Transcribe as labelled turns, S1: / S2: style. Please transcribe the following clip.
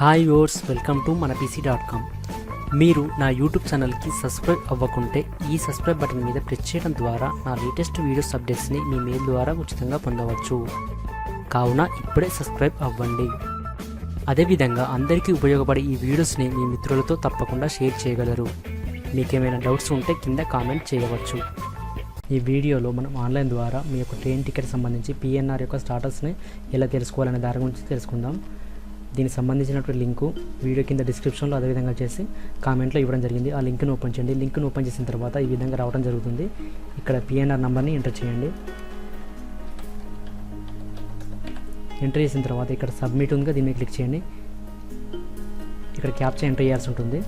S1: Hi viewers, welcome to మన dotcom. మీరు నా యూట్యూబ్ ఛానల్కి సబ్స్క్రైబ్ అవ్వకుంటే ఈ సబ్స్క్రైబ్ బటన్ మీద ప్రెస్ చేయడం ద్వారా నా లేటెస్ట్ వీడియోస్ అప్డేట్స్ని మీ మెయిల్ ద్వారా ఉచితంగా పొందవచ్చు. కావున ఇప్పుడే సబ్స్క్రైబ్ అవ్వండి. అదేవిధంగా అందరికీ ఉపయోగపడే ఈ వీడియోస్ని మీ మిత్రులతో తప్పకుండా షేర్ చేయగలరు. మీకేమైనా డౌట్స్ ఉంటే కింద కామెంట్ చేయవచ్చు. ఈ వీడియోలో మనం ఆన్లైన్ ద్వారా మీ యొక్క ట్రైన్ టికెట్ సంబంధించి PNR యొక్క స్టాటస్ని ఎలా తెలుసుకోవాలనే దాని గురించి తెలుసుకుందాం. దీనికి సంబంధించినటువంటి లింకు వీడియో కింద డిస్క్రిప్షన్లో అదేవిధంగా చేసి కామెంట్లో ఇవ్వడం జరిగింది. ఆ లింక్ను ఓపెన్ చేయండి. లింక్ను ఓపెన్ చేసిన తర్వాత ఈ విధంగా రావడం జరుగుతుంది. ఇక్కడ PNR నెంబర్ని ఎంటర్ చేయండి. ఎంటర్ చేసిన తర్వాత ఇక్కడ సబ్మిట్ ఉందిగా, దీన్ని క్లిక్ చేయండి. ఇక్కడ క్యాప్చా ఎంటర్ చేయాల్సి ఉంటుంది.